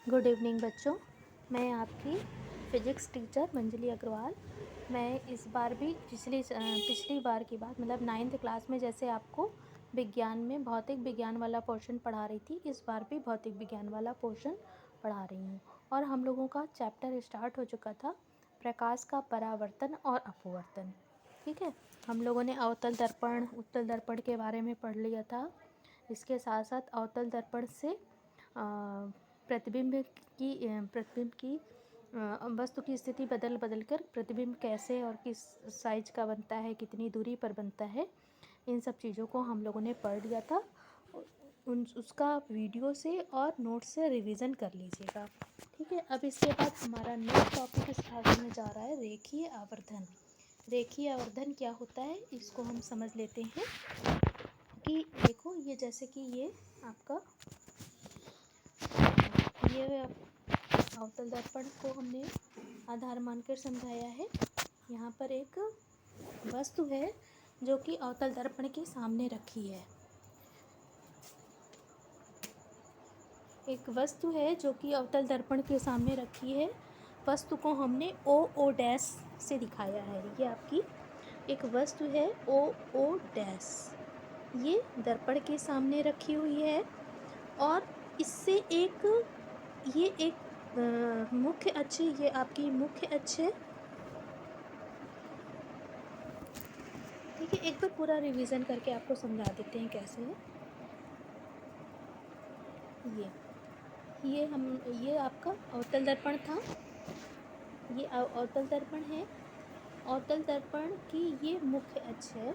Good evening बच्चों, मैं आपकी फ़िज़िक्स टीचर मंजली अग्रवाल। मैं इस बार भी पिछली बार की बात मतलब 9th क्लास में जैसे आपको विज्ञान में भौतिक विज्ञान वाला पोर्शन पढ़ा रही थी, इस बार भी भौतिक विज्ञान वाला पोर्शन पढ़ा रही हूँ। और हम लोगों का चैप्टर स्टार्ट हो चुका था, प्रकाश का परावर्तन और अपवर्तन। ठीक है, हम लोगों ने अवतल दर्पण उत्तल दर्पण के बारे में पढ़ लिया था। इसके साथ साथ अवतल दर्पण से प्रतिबिंब की वस्तु की स्थिति बदल कर प्रतिबिंब कैसे और किस साइज का बनता है, कितनी दूरी पर बनता है, इन सब चीज़ों को हम लोगों ने पढ़ लिया था। उसका वीडियो से और नोट से रिवीजन कर लीजिएगा। ठीक है, अब इसके बाद हमारा नेक्स्ट टॉपिक स्टार्ट होने जा रहा है रेखीय आवर्धन। रेखीय आवर्धन क्या होता है इसको हम समझ लेते हैं कि देखो, ये जैसे कि ये आपका ये अवतल दर्पण को हमने आधार मानकर समझाया है। यहाँ पर एक वस्तु है जो कि अवतल दर्पण के सामने रखी है। एक वस्तु है जो कि अवतल दर्पण के सामने रखी है। वस्तु को हमने ओ डैश से दिखाया है। ये आपकी एक वस्तु है ओ डैश, ये दर्पण के सामने रखी हुई है और इससे ये एक मुख्य अक्ष, ये आपकी मुख्य अक्ष है। ठीक है, एक बार पूरा रिवीजन करके आपको समझा देते हैं कैसे है। ये आपका अवतल दर्पण था, ये अवतल दर्पण है। अवतल दर्पण की ये मुख्य अक्ष है,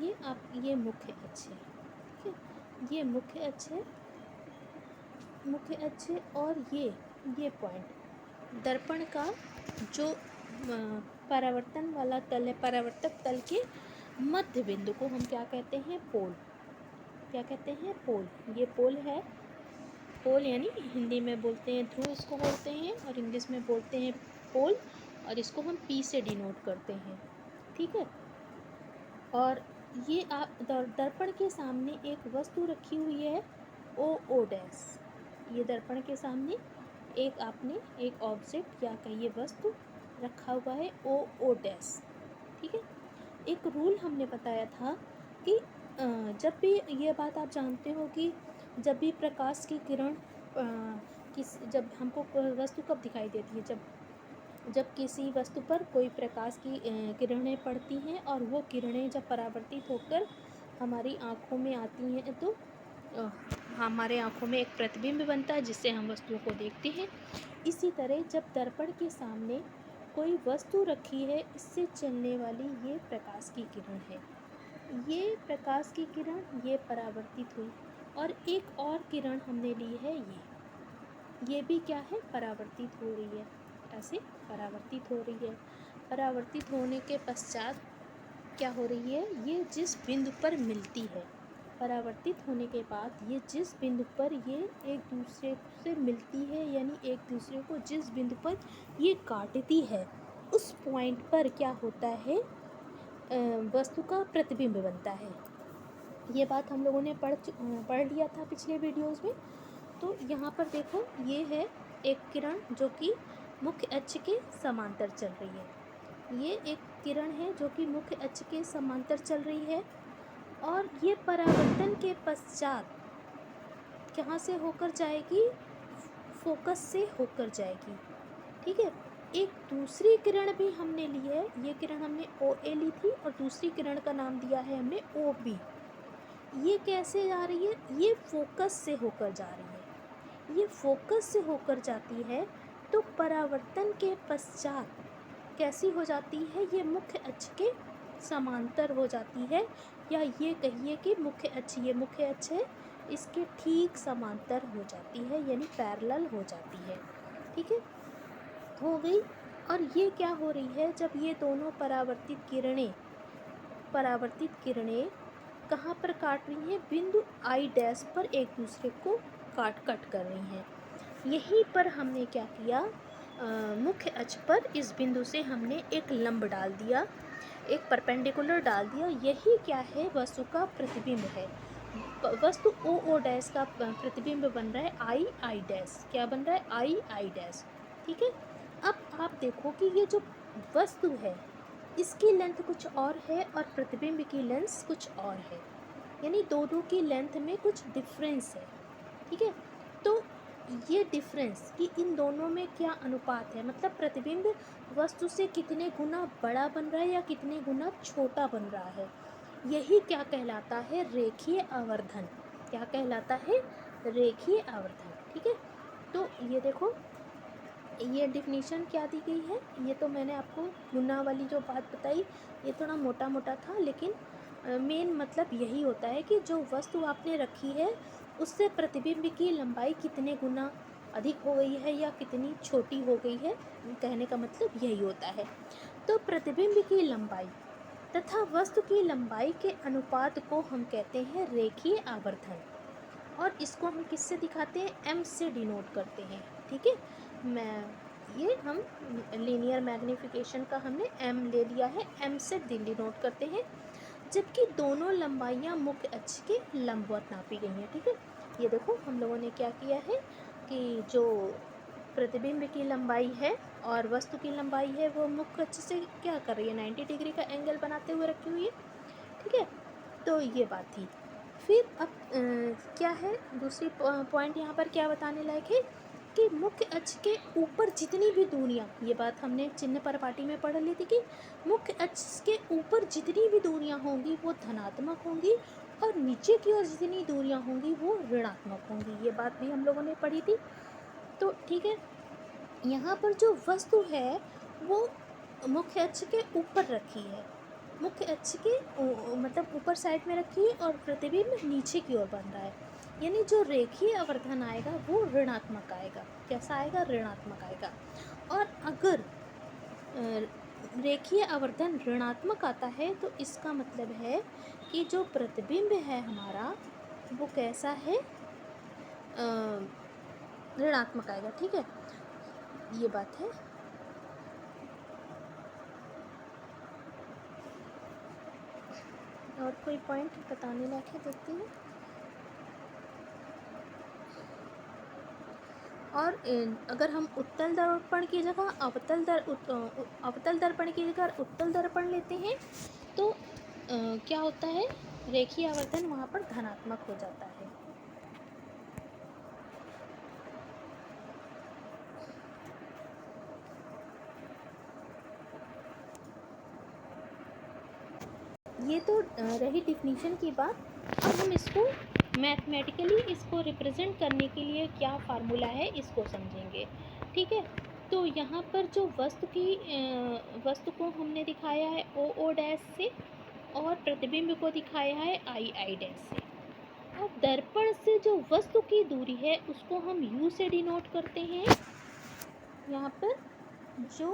ये मुख्य अक्ष है। ठीक है, ये मुख्य अक्ष है, और ये पॉइंट दर्पण का जो परावर्तन वाला तल है, परावर्तक तल के मध्य बिंदु को हम क्या कहते हैं? पोल। क्या कहते हैं? पोल। ये पोल है। पोल यानी हिंदी में बोलते हैं ध्रुव, इसको बोलते हैं, और इंग्लिश में बोलते हैं पोल, और इसको हम पी से डिनोट करते हैं। ठीक है, और ये आप दर्पण के सामने एक वस्तु रखी हुई है ओ डैश। ये दर्पण के सामने आपने एक ऑब्जेक्ट या कहिए वस्तु रखा हुआ है ओ डैश। ठीक है, एक रूल हमने बताया था कि जब भी, ये बात आप जानते हो कि जब भी प्रकाश की किरण जब हमको वस्तु कब दिखाई देती है? जब किसी वस्तु पर कोई प्रकाश की किरणें पड़ती हैं और वो किरणें जब परावर्तित होकर हमारी आँखों में आती हैं तो हमारे आँखों में एक प्रतिबिंब बनता है जिससे हम वस्तुओं को देखते हैं। इसी तरह जब दर्पण के सामने कोई वस्तु रखी है, इससे चलने वाली ये प्रकाश की किरण है। ये प्रकाश की किरण ये परावर्तित हुई, और एक और किरण हमने ली है, ये भी क्या है? परावर्तित हो रही है। ऐसे परावर्तित हो रही है। परावर्तित होने के पश्चात क्या हो रही है? ये जिस बिंदु पर मिलती है, परावर्तित होने के बाद ये जिस बिंदु पर ये एक दूसरे से मिलती है, यानी एक दूसरे को जिस बिंदु पर ये काटती है, उस पॉइंट पर क्या होता है? वस्तु का प्रतिबिंब बनता है। ये बात हम लोगों ने पढ़ लिया था पिछले वीडियोस में। तो यहाँ पर देखो, ये है एक किरण जो कि मुख्य अक्ष के समांतर चल रही है। ये एक किरण है जो कि मुख्य अक्ष के समांतर चल रही है, और ये परावर्तन के पश्चात कहाँ से होकर जाएगी? फोकस से होकर जाएगी। ठीक है, एक दूसरी किरण भी हमने ली है। ये किरण हमने ओ ए ली थी और दूसरी किरण का नाम दिया है हमने ओ बी। ये कैसे जा रही है? ये फोकस से होकर जा रही है। ये फोकस से होकर जाती है तो परावर्तन के पश्चात कैसी हो जाती है? ये मुख्य अक्ष के समांतर हो जाती है, या ये कहिए कि मुख्य अक्ष, ये मुख्य अक्ष है, इसके ठीक समांतर हो जाती है, यानी पैरेलल हो जाती है। ठीक है, हो गई। और ये क्या हो रही है? जब ये दोनों परावर्तित किरणें कहाँ पर काट रही हैं? बिंदु आई डैश पर एक दूसरे को कट कर रही हैं। यहीं पर हमने क्या किया? मुख्य अक्ष पर इस बिंदु से हमने एक लंब डाल दिया, एक परपेंडिकुलर डाल दिया। यही क्या है? वस्तु का प्रतिबिंब है। वस्तु ओ ओ डैश का प्रतिबिंब बन रहा है आई आई डैश। क्या बन रहा है? आई आई डैश। ठीक है। अब आप देखो कि ये जो वस्तु है इसकी लेंथ कुछ और है और प्रतिबिंब की लेंथ कुछ और है, यानी दोनों की लेंथ में कुछ डिफरेंस है। ठीक है। तो ये डिफरेंस कि इन दोनों में क्या अनुपात है, मतलब प्रतिबिंब वस्तु से कितने गुना बड़ा बन रहा है या कितने गुना छोटा बन रहा है, यही क्या कहलाता है? रेखीय आवर्धन। क्या कहलाता है? रेखीय आवर्धन। ठीक है। तो ये देखो, ये डिफिनीशन क्या दी गई है, ये तो मैंने आपको गुना वाली जो बात बताई ये थोड़ा मोटा मोटा था, लेकिन मेन मतलब यही होता है कि जो वस्तु आपने रखी है उससे प्रतिबिंब की लंबाई कितने गुना अधिक हो गई है या कितनी छोटी हो गई है, कहने का मतलब यही होता है। तो प्रतिबिंब की लंबाई तथा वस्तु की लंबाई के अनुपात को हम कहते हैं रेखीय आवर्धन, और इसको हम किससे दिखाते हैं? एम से डिनोट करते हैं। ठीक है। मैं ये हम लीनियर मैग्नीफिकेशन का हमने एम ले लिया है, एम से डिनोट करते हैं, जबकि दोनों लंबाइयाँ मुख्य अक्ष के लंबवत नापी गई हैं। ठीक है। ये देखो हम लोगों ने क्या किया है कि जो प्रतिबिंब की लंबाई है और वस्तु की लंबाई है वो मुख्य अक्ष से क्या कर रही है? 90 डिग्री का एंगल बनाते हुए रखी हुई है। ठीक है। तो ये बात थी। फिर अब क्या है दूसरी पॉइंट यहाँ पर क्या बताने लायक है कि मुख्य अक्ष के ऊपर जितनी भी दूरियाँ, ये बात हमने चिन्ह पर पाटी में पढ़ ली थी कि मुख्य अक्ष के ऊपर जितनी भी दूरियाँ होंगी वो धनात्मक होंगी और नीचे की ओर जितनी दूरियाँ होंगी वो ऋणात्मक होंगी। ये बात भी हम लोगों ने पढ़ी थी। तो ठीक है, यहाँ पर जो वस्तु है वो मुख्य अक्ष के ऊपर रखी है, मुख्य अक्ष के मतलब ऊपर साइड में रखी है और प्रतिबिंब नीचे की ओर बन रहा है, यानी जो रेखीय आवर्धन आएगा वो ऋणात्मक आएगा। कैसा आएगा? ऋणात्मक आएगा। और अगर रेखीय आवर्धन ऋणात्मक आता है तो इसका मतलब है कि जो प्रतिबिंब है हमारा वो कैसा है? ऋणात्मक आएगा। ठीक है, ये बात है। और कोई पॉइंट बताने लायक है? देखते हैं। और अगर हम उत्तल दर्पण की जगह अवतल दर्पण की जगह उत्तल दर्पण लेते हैं तो क्या होता है? रेखीय आवर्धन वहाँ पर धनात्मक हो जाता है। ये तो रही डिफिनीशन की बात। अब हम इसको मैथमेटिकली इसको रिप्रेजेंट करने के लिए क्या फार्मूला है इसको समझेंगे। ठीक है। तो यहाँ पर जो वस्तु को हमने दिखाया है ओ ओ डैश से और प्रतिबिंब को दिखाया है आई आई डैश से। और दर्पण से जो वस्तु की दूरी है उसको हम यू से डिनोट करते हैं। यहाँ पर जो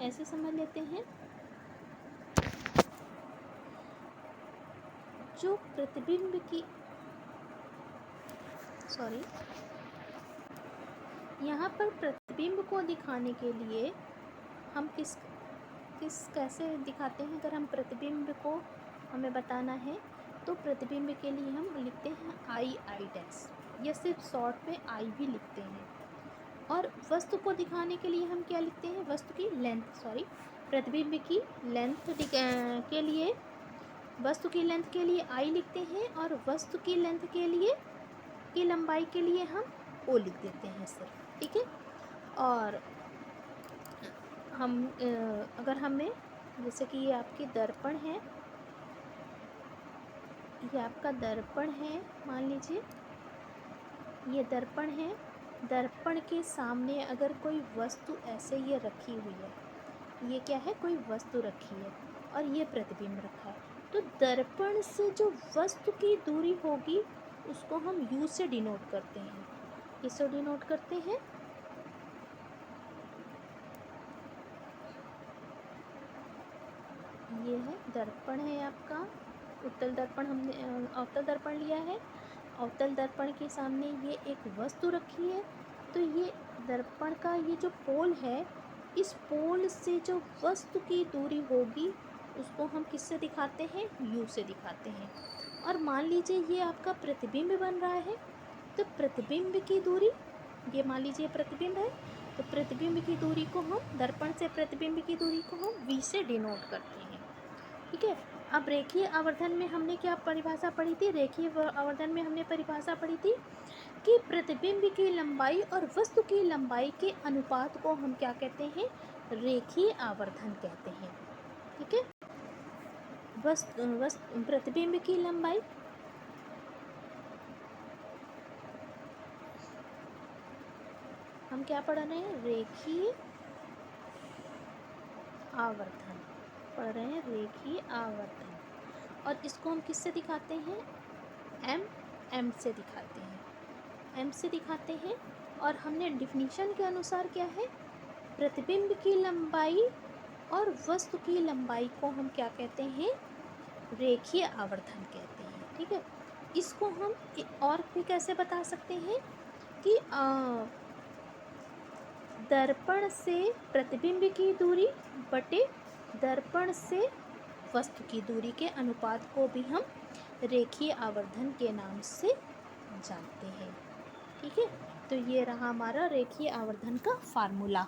ऐसे समझ लेते हैं, जो प्रतिबिंब की यहाँ पर प्रतिबिंब को दिखाने के लिए हम किस कैसे दिखाते हैं? अगर हम प्रतिबिंब को हमें बताना है तो प्रतिबिंब के लिए हम लिखते हैं आई आई डैश, या सिर्फ शॉर्ट में आई भी लिखते हैं। और वस्तु को दिखाने के लिए हम क्या लिखते हैं? वस्तु की लेंथ, प्रतिबिंब की लेंथ के लिए, वस्तु की लेंथ के लिए आई लिखते हैं और वस्तु की लेंथ के लिए, की लंबाई के लिए हम ओ लिख देते हैं सिर्फ। ठीक है। और हम अगर हमें, जैसे कि ये आपकी दर्पण है, ये आपका दर्पण है, मान लीजिए ये दर्पण है, दर्पण के सामने अगर कोई वस्तु ऐसे ये रखी हुई है, ये क्या है? कोई वस्तु रखी है और ये प्रतिबिंब रखा है, तो दर्पण से जो वस्तु की दूरी होगी उसको हम यू से डिनोट करते हैं। किससे डिनोट करते हैं? ये है दर्पण है आपका उत्तल दर्पण, हमने अवतल दर्पण लिया है। अवतल दर्पण के सामने ये एक वस्तु रखी है, तो ये दर्पण का ये जो पोल है, इस पोल से जो वस्तु की दूरी होगी उसको हम किससे दिखाते हैं, u से दिखाते हैं। और मान लीजिए ये आपका प्रतिबिंब बन रहा है, तो प्रतिबिंब की दूरी, ये मान लीजिए प्रतिबिंब है, तो प्रतिबिंब की दूरी को हम, दर्पण से प्रतिबिंब की दूरी को हम v से डिनोट करते हैं। ठीक है। अब रेखीय आवर्धन में हमने क्या परिभाषा पढ़ी थी, रेखीय आवर्धन में हमने परिभाषा पढ़ी थी कि प्रतिबिंब की लंबाई और वस्तु की लंबाई के अनुपात को हम क्या कहते हैं, रेखीय आवर्धन कहते हैं। ठीक है। प्रतिबिंब की लंबाई, हम क्या पढ़ रहे हैं, रेखीय आवर्धन पढ़ रहे हैं, रेखीय आवर्धन। और इसको हम किससे दिखाते हैं, एम से दिखाते हैं, एम से दिखाते हैं। और हमने डिफिनीशन के अनुसार क्या है, प्रतिबिंब की लंबाई और वस्तु की लंबाई को हम क्या कहते हैं, रेखीय आवर्धन कहते हैं। ठीक है। इसको हम और भी कैसे बता सकते हैं कि दर्पण से प्रतिबिंब की दूरी बटे दर्पण से वस्तु की दूरी के अनुपात को भी हम रेखीय आवर्धन के नाम से जानते हैं। ठीक है। तो ये रहा हमारा रेखीय आवर्धन का फार्मूला।